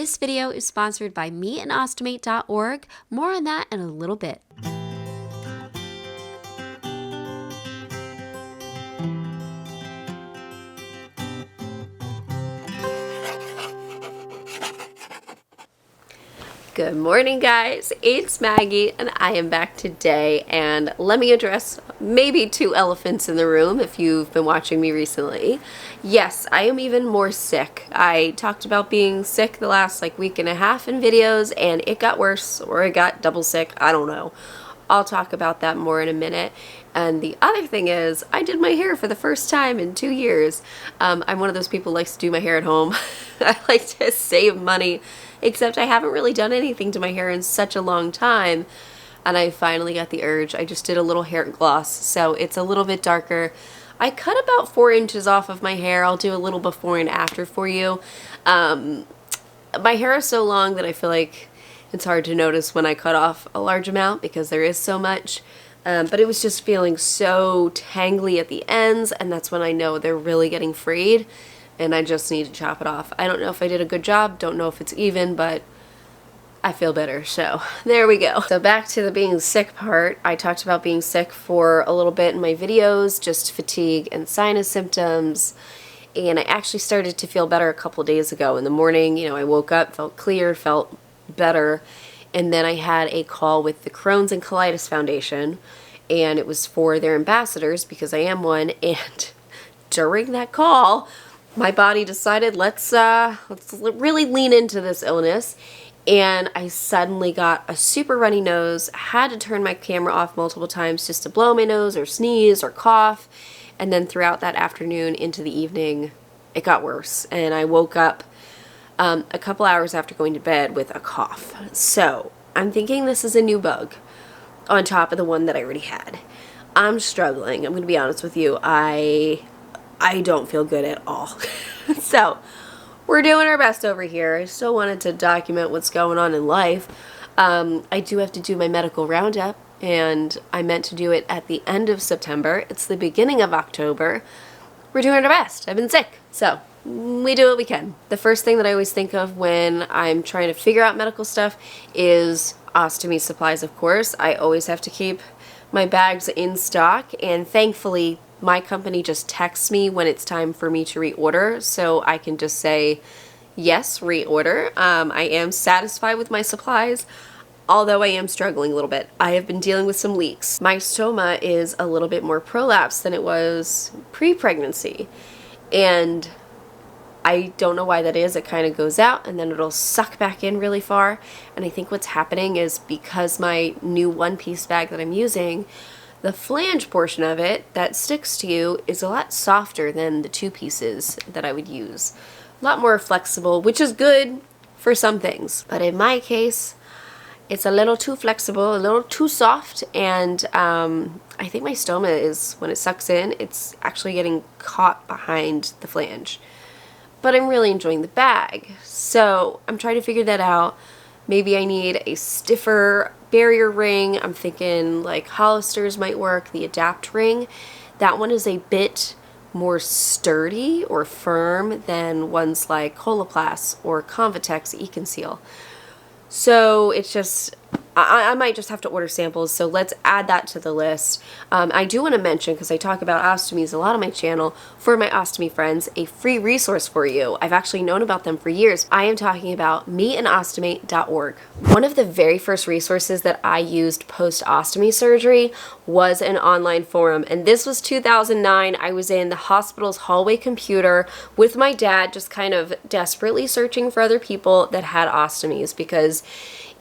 This video is sponsored by 𝙗𝙗𝙗𝙧𝙗𝙧𝙗𝙧. More on that in a little bit. Good morning, guys. It's Maggie and I am back today, and let me address maybe two elephants in the room if you've been watching me recently. Yes, I am even more sick. I talked about being sick the last week and a half in videos, and it got worse, or it got double sick. I don't know. I'll talk about that more in a minute. And the other thing is, I did my hair for the first time in 2 years. I'm one of those people who likes to do my hair at home. I like to save money, except I haven't really done anything to my hair in such a long time. And I finally got the urge. I just did a little hair gloss, so it's a little bit darker. I cut about 4 inches off of my hair. I'll do a little before and after for you. My hair is so long that I feel like it's hard to notice when I cut off a large amount because there is so much. But it was just feeling so tangly at the ends, and that's when I know they're really getting frayed, and I just need to chop it off. I don't know if I did a good job, don't know if it's even, but I feel better, so there we go. So back to the being sick part. I talked about being sick for a little bit in my videos, just fatigue and sinus symptoms, and I actually started to feel better a couple days ago. In the morning, I woke up, felt clear, felt better. And then I had a call with the Crohn's and Colitis Foundation, and it was for their ambassadors because I am one. And during that call, my body decided let's really lean into this illness, and I suddenly got a super runny nose. Had to turn my camera off multiple times just to blow my nose or sneeze or cough, and then throughout that afternoon into the evening, it got worse, and I woke up a couple hours after going to bed with a cough. So I'm thinking this is a new bug on top of the one that I already had. I'm struggling. I'm going to be honest with you. I don't feel good at all. So we're doing our best over here. I still wanted to document what's going on in life. I do have to do my medical roundup, and I meant to do it at the end of September. It's the beginning of October. We're doing our best. I've been sick, so we do what we can. The first thing that I always think of when I'm trying to figure out medical stuff is ostomy supplies, of course. I always have to keep my bags in stock, and thankfully my company just texts me when it's time for me to reorder, so I can just say, yes, reorder. I am satisfied with my supplies, although I am struggling a little bit. I have been dealing with some leaks. My stoma is a little bit more prolapsed than it was pre-pregnancy, and I don't know why that is. It kind of goes out and then it'll suck back in really far. And I think what's happening is because my new one-piece bag that I'm using, the flange portion of it that sticks to you is a lot softer than the 2 pieces that I would use. A lot more flexible, which is good for some things. But in my case, it's a little too flexible, a little too soft, and I think my stoma is, when it sucks in, it's actually getting caught behind the flange. But I'm really enjoying the bag, so I'm trying to figure that out. Maybe I need a stiffer barrier ring. I'm thinking Hollister's might work, the Adapt ring. That one is a bit more sturdy or firm than ones like Coloplast or Convitex E-Conceal. So it's just, I might just have to order samples, so let's add that to the list. I do want to mention, because I talk about ostomies a lot on my channel, for my ostomy friends, a free resource for you. I've actually known about them for years. I am talking about meandostomate.org. One of the very first resources that I used post-ostomy surgery was an online forum, and this was 2009. I was in the hospital's hallway computer with my dad, just kind of desperately searching for other people that had ostomies, because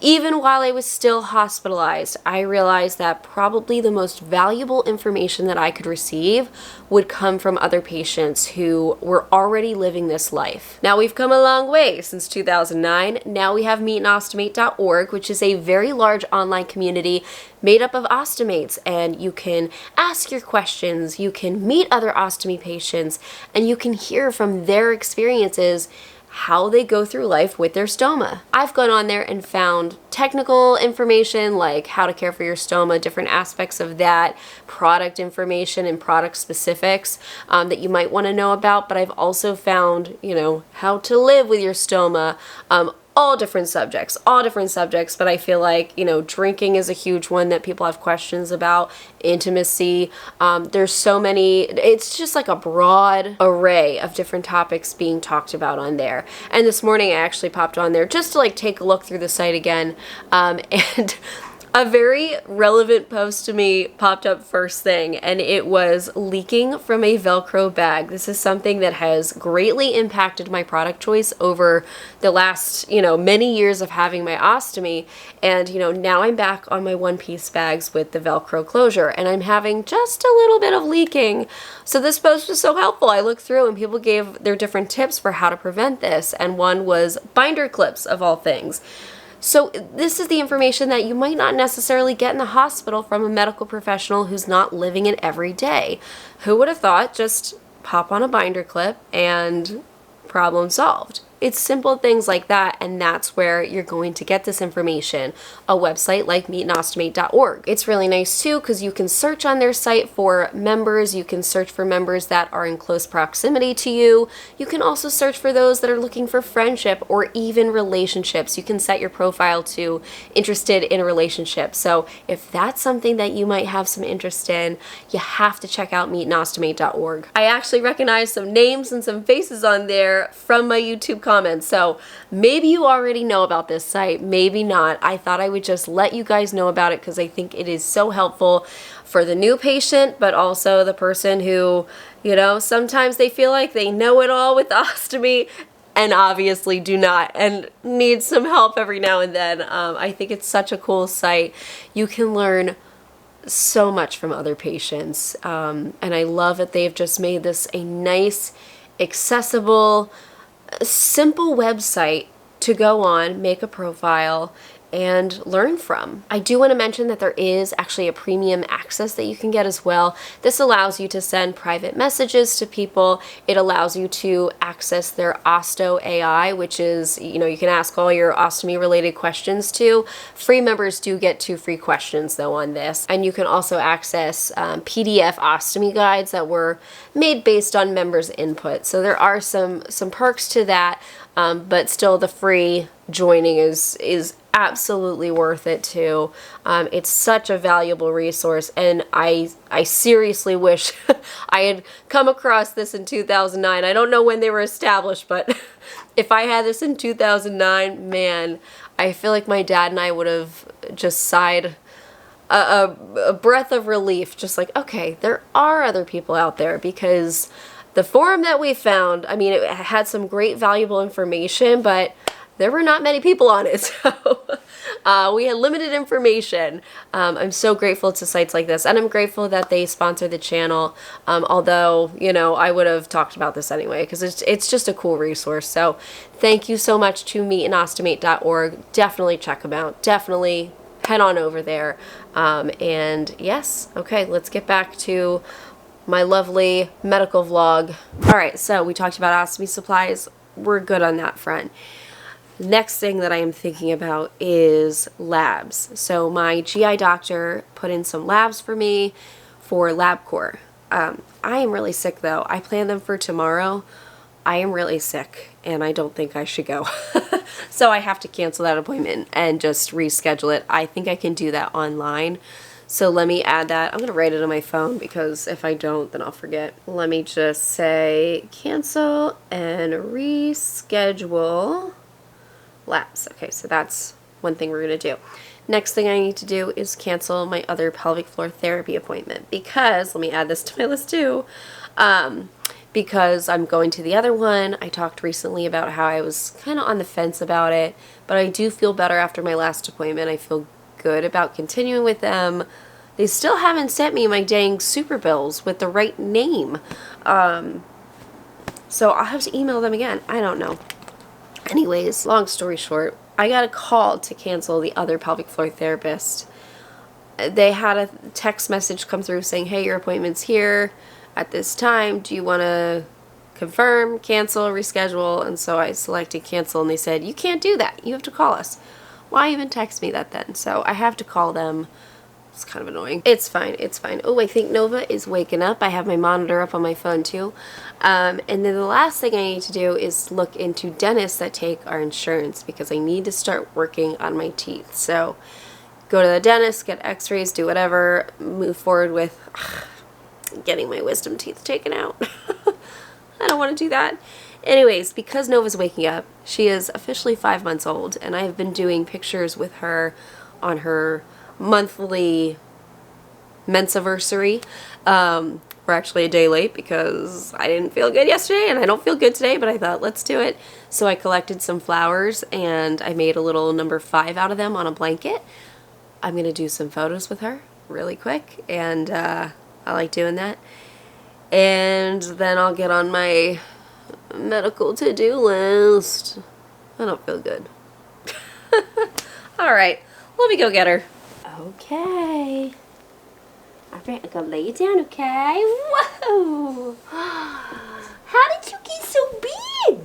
even while I was still hospitalized, I realized that probably the most valuable information that I could receive would come from other patients who were already living this life. Now, we've come a long way since 2009. Now we have meandostomate.org, which is a very large online community made up of ostomates, and you can ask your questions, you can meet other ostomy patients, and you can hear from their experiences how they go through life with their stoma. I've gone on there and found technical information like how to care for your stoma, different aspects of that, product information and product specifics that you might want to know about, but I've also found, how to live with your stoma, all different subjects, but I feel like, you know, drinking is a huge one that people have questions about, intimacy. There's so many, it's just like a broad array of different topics being talked about on there. And this morning I actually popped on there just to like take a look through the site again, and a very relevant post to me popped up first thing, and it was leaking from a Velcro bag. This is something that has greatly impacted my product choice over the last, you know, many years of having my ostomy. And, you know, now I'm back on my one-piece bags with the Velcro closure, and I'm having just a little bit of leaking. So this post was so helpful. I looked through and people gave their different tips for how to prevent this, and one was binder clips, of all things. So this is the information that you might not necessarily get in the hospital from a medical professional who's not living it every day. Who would have thought? Just pop on a binder clip and problem solved. It's simple things like that, and that's where you're going to get this information. A website like 𝙗𝙗𝙗𝙗𝙗𝙗𝙗𝙗. It's really nice too because you can search on their site for members. You can search for members that are in close proximity to you. You can also search for those that are looking for friendship or even relationships. You can set your profile to interested in a relationship. So if that's something that you might have some interest in, you have to check out meetandostomate.org. I actually recognize some names and some faces on there from my YouTube comments. So maybe you already know about this site, maybe not. I thought I would just let you guys know about it because I think it is so helpful for the new patient, but also the person who, you know, sometimes they feel like they know it all with ostomy and obviously do not and need some help every now and then. I think it's such a cool site. You can learn so much from other patients, and I love that they've just made this a nice, accessible, simple website to go on, make a profile, and learn from. I do want to mention that there is actually a premium access that you can get as well. This allows you to send private messages to people. It allows you to access their Osto AI, which is, you know, you can ask all your ostomy related questions to. Free members do get 2 free questions though on this. And you can also access PDF ostomy guides that were made based on members' input. So there are some perks to that, but still the free joining is absolutely worth it too. It's such a valuable resource, and I seriously wish I had come across this in 2009. I don't know when they were established, but if I had this in 2009, man, I feel like my dad and I would have just sighed a breath of relief, just like, okay, there are other people out there, because the forum that we found, I mean, it had some great valuable information, but there were not many people on it, so we had limited information. I'm so grateful to sites like this, and I'm grateful that they sponsor the channel, although, you know, I would have talked about this anyway, because it's just a cool resource. So thank you so much to meetandostomate.org. Definitely check them out. Definitely head on over there. And yes, okay, let's get back to my lovely medical vlog. All right, so we talked about ostomy supplies. We're good on that front. Next thing that I am thinking about is labs. So my GI doctor put in some labs for me for LabCorp. I am really sick though. I planned them for tomorrow. I am really sick and I don't think I should go. So I have to cancel that appointment and just reschedule it. I think I can do that online. So let me add that. I'm going to write it on my phone because if I don't, then I'll forget. Let me just say cancel and reschedule labs. Okay, so that's one thing we're going to do. Next thing I need to do is cancel my other pelvic floor therapy appointment because, let me add this to my list too, because I'm going to the other one. I talked recently about how I was kind of on the fence about it, but I do feel better after my last appointment. I feel good about continuing with them. They still haven't sent me my dang super bills with the right name. So I'll have to email them again. I don't know. Anyways, long story short, I got a call to cancel the other pelvic floor therapist. They had a text message come through saying, hey, your appointment's here at this time. Do you want to confirm, cancel, reschedule? And so I selected cancel, and they said, you can't do that. You have to call us. Why even text me that then? So I have to call them It's kind of annoying. It's fine, it's fine. Oh, I think Nova is waking up. I have my monitor up on my phone too. And then the last thing I need to do is look into dentists that take our insurance because I need to start working on my teeth. So go to the dentist, get x-rays, do whatever, move forward with getting my wisdom teeth taken out. I don't want to do that. Anyways, because Nova's waking up, she is officially 5 months old, and I have been doing pictures with her on her monthly mensiversary. We're actually a day late because I didn't feel good yesterday and I don't feel good today, but I thought let's do it. So I collected some flowers and I made a little number 5 out of them on a blanket. I'm going to do some photos with her really quick, and I like doing that. And then I'll get on my medical to-do list. I don't feel good. Alright, let me go get her. Okay. Alright, I'm gonna lay you down, okay? Whoa! How did you get so big?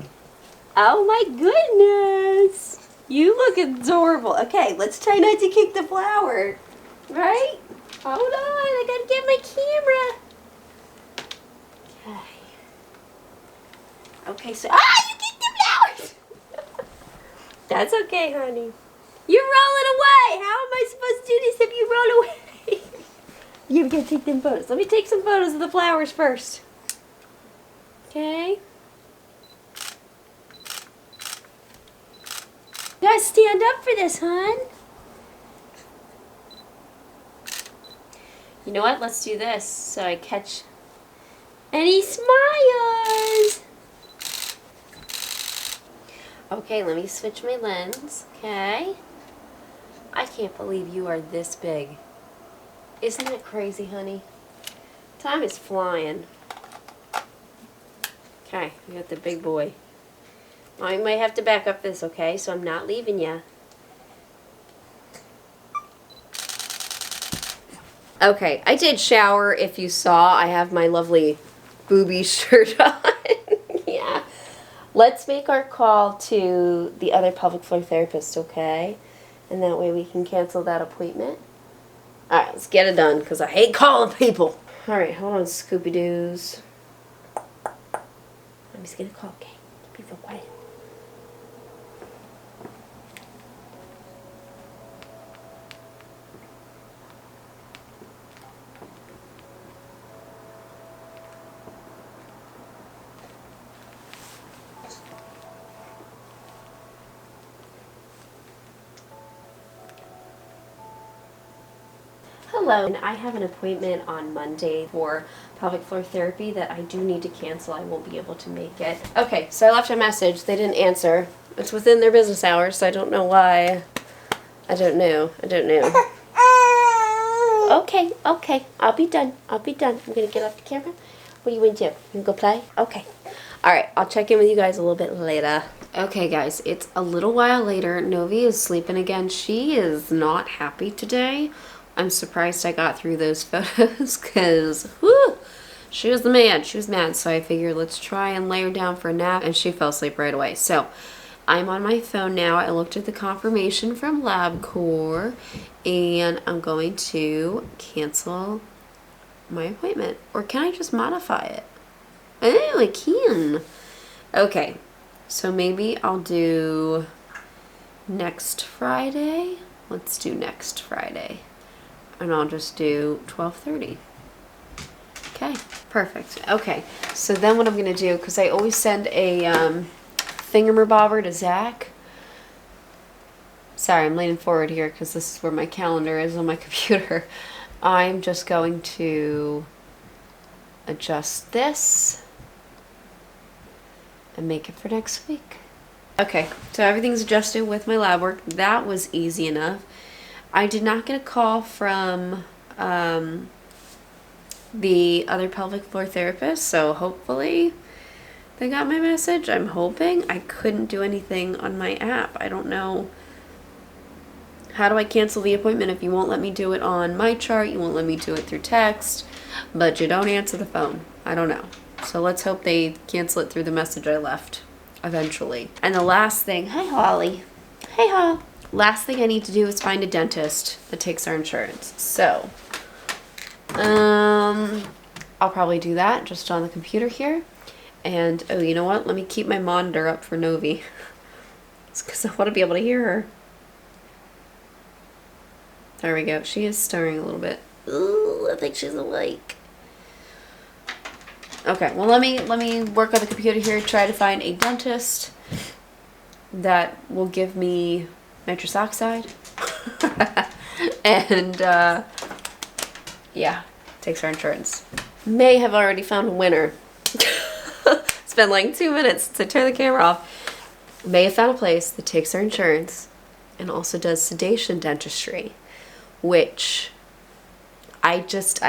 Oh my goodness! You look adorable. Okay, let's try not to kick the flower. Right? Hold on, I gotta get my camera. Okay. Okay, so you kicked the flowers! That's okay, honey. You're rolling away! How am I supposed to do this if you roll away? You're gonna take them photos. Let me take some photos of the flowers first. Okay. You gotta stand up for this, hon. You know what? Let's do this so I catch any smiles. Okay, let me switch my lens. Okay. I can't believe you are this big. Isn't it crazy, honey? Time is flying. Okay, we got the big boy. I might have to back up this, okay? So I'm not leaving ya. Okay, I did shower. If you saw, I have my lovely booby shirt on. Yeah. Let's make our call to the other pelvic floor therapist, okay? And that way we can cancel that appointment. Alright, let's get it done, because I hate calling people. Alright, hold on, Scooby-Doos. I'm just going to call, okay? Keep it quiet. Hello, and I have an appointment on Monday for pelvic floor therapy that I do need to cancel. I won't be able to make it. Okay, so I left a message. They didn't answer. It's within their business hours, so I don't know why. I don't know. Okay, okay. I'll be done. I'm going to get off the camera. What do you want to do? You want to go play? Okay. Alright, I'll check in with you guys a little bit later. Okay, guys, it's a little while later. Novi is sleeping again. She is not happy today. I'm surprised I got through those photos because, whoo, she was mad. She was mad. So I figured let's try and lay her down for a nap, and she fell asleep right away. So I'm on my phone now. I looked at the confirmation from LabCorp, and I'm going to cancel my appointment. Or can I just modify it? Oh, I can. Okay, so maybe I'll do next Friday. Let's do next Friday. And I'll just do 12:30. Okay, perfect. Okay, so then what I'm going to do, because I always send a thingamabobber to Zach. Sorry, I'm leaning forward here because this is where my calendar is on my computer. I'm just going to adjust this and make it for next week. Okay, so everything's adjusted with my lab work. That was easy enough. I did not get a call from the other pelvic floor therapist, so hopefully they got my message. I'm hoping. I couldn't do anything on my app. I don't know. How do I cancel the appointment if you won't let me do it on my chart? You won't let me do it through text, but you don't answer the phone. I don't know. So let's hope they cancel it through the message I left eventually. And the last thing, hi Holly. Hey Hol. last thing I need to do is find a dentist that takes our insurance. So, I'll probably do that just on the computer here. And, oh, you know what? Let me keep my monitor up for Novi. It's because I want to be able to hear her. There we go. She is stirring a little bit. Ooh, I think she's awake. Okay, well, let me work on the computer here, try to find a dentist that will give me nitrous oxide. And, yeah, takes our insurance. May have already found a winner. It's been like 2 minutes since I turned the camera off. May have found a place that takes our insurance and also does sedation dentistry, which I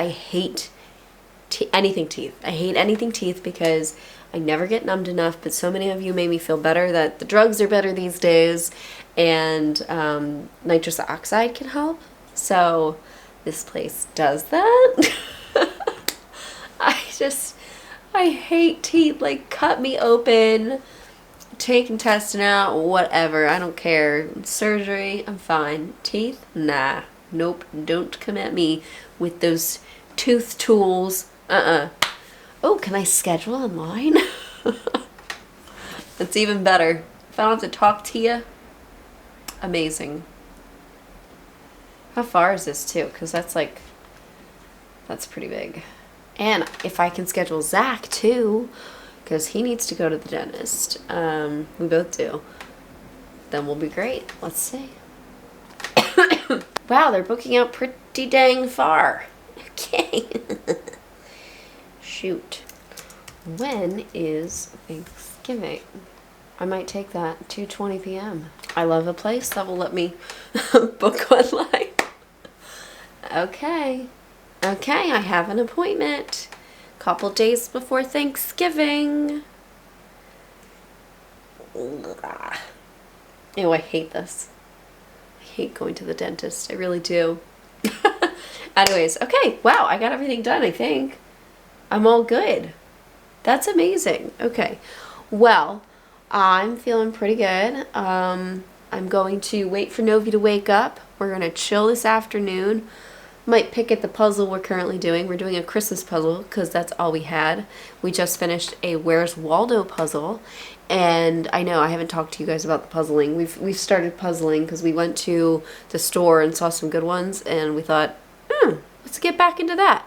hate anything teeth. I hate anything teeth because I never get numbed enough, but so many of you made me feel better that the drugs are better these days, and nitrous oxide can help. So this place does that. I hate teeth. Like, cut me open, take intestine out, whatever. I don't care. Surgery, I'm fine. Teeth, nah. Nope. Don't come at me with those tooth tools. Oh, can I schedule online? That's even better. If I don't have to talk to you, amazing. How far is this too? Because that's pretty big. And if I can schedule Zach too, because he needs to go to the dentist. We both do. Then we'll be great. Let's see. Wow, they're booking out pretty dang far. Okay. Shoot. When is Thanksgiving? I might take that. 2:20 p.m. I love a place that will let me book online. Okay. Okay, I have an appointment. Couple days before Thanksgiving. Ew, I hate this. I hate going to the dentist. I really do. Anyways, okay. Wow, I got everything done, I think. I'm all good. That's amazing. Okay. Well, I'm feeling pretty good. I'm going to wait for Novi to wake up. We're going to chill this afternoon. Might pick at the puzzle we're currently doing. We're doing a Christmas puzzle because that's all we had. We just finished a Where's Waldo puzzle. And I know I haven't talked to you guys about the puzzling. We've started puzzling because we went to the store and saw some good ones. And we thought, let's get back into that.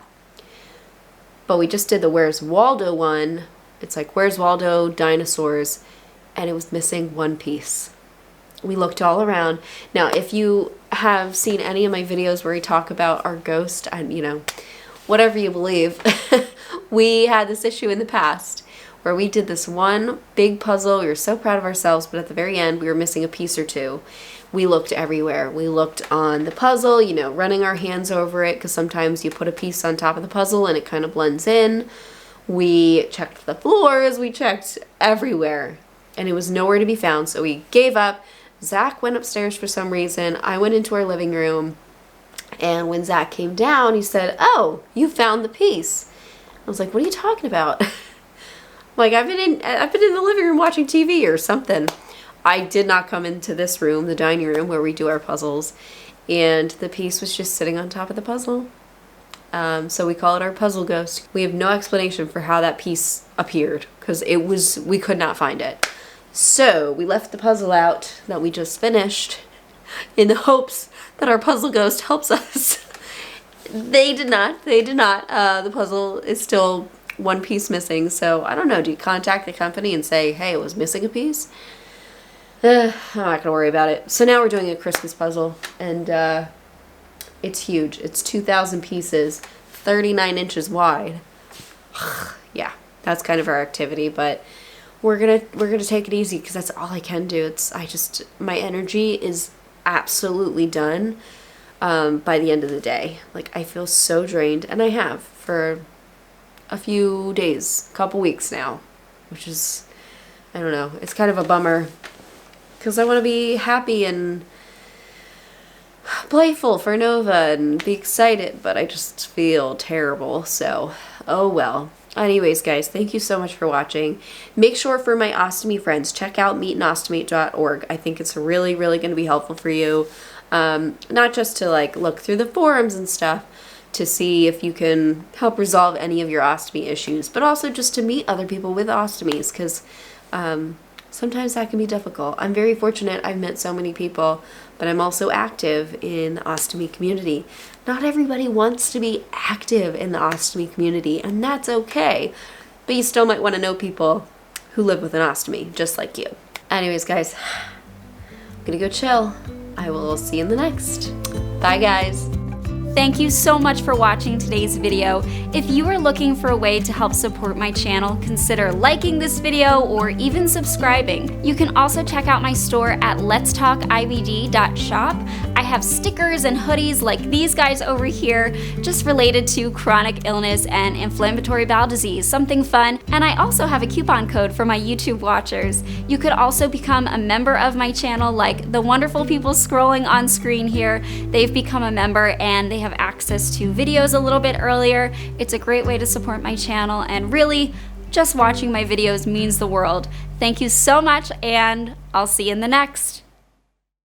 But we just did the Where's Waldo one. It's like, Where's Waldo, dinosaurs, and it was missing one piece. We looked all around. Now, if you have seen any of my videos where we talk about our ghost, and, you know, whatever you believe, we had this issue in the past where we did this one big puzzle. We were so proud of ourselves, but at the very end, we were missing a piece or two. We looked everywhere. We looked on the puzzle, you know, running our hands over it, because sometimes you put a piece on top of the puzzle and it kind of blends in. We checked the floors. We checked everywhere, and it was nowhere to be found, so we gave up. Zach went upstairs for some reason. I went into our living room, and when Zach came down, he said, "Oh, you found the piece." I was like, "What are you talking about?" Like, I've been in the living room watching TV or something. I did not come into this room, the dining room where we do our puzzles, and the piece was just sitting on top of the puzzle. So we call it our puzzle ghost. We have no explanation for how that piece appeared because we could not find it. So we left the puzzle out that we just finished in the hopes that our puzzle ghost helps us. They did not. The puzzle is still one piece missing. So I don't know. Do you contact the company and say, hey, it was missing a piece? I'm not going to worry about it. So now we're doing a Christmas puzzle, and it's huge. It's 2,000 pieces, 39 inches wide. Yeah, that's kind of our activity, but we're gonna take it easy because that's all I can do. My energy is absolutely done by the end of the day. Like, I feel so drained, and I have for a few days, a couple weeks now, which is, I don't know, it's kind of a bummer because I want to be happy and playful for Nova and be excited, but I just feel terrible. So, oh well. Anyways, guys, thank you so much for watching. Make sure for my ostomy friends, check out meetandostomate.org. I think it's really, really going to be helpful for you. Not just to like look through the forums and stuff to see if you can help resolve any of your ostomy issues, but also just to meet other people with ostomies, because sometimes that can be difficult. I'm very fortunate I've met so many people, but I'm also active in the ostomy community. Not everybody wants to be active in the ostomy community, and that's okay. But you still might want to know people who live with an ostomy, just like you. Anyways, guys, I'm gonna go chill. I will see you in the next. Bye, guys. Thank you so much for watching today's video. If you are looking for a way to help support my channel, consider liking this video or even subscribing. You can also check out my store at LetsTalkIBD.shop. I have stickers and hoodies like these guys over here, just related to chronic illness and inflammatory bowel disease, something fun. And I also have a coupon code for my YouTube watchers. You could also become a member of my channel like the wonderful people scrolling on screen here. They've become a member and they have access to videos a little bit earlier. It's a great way to support my channel, and really, just watching my videos means the world. Thank you so much, and I'll see you in the next.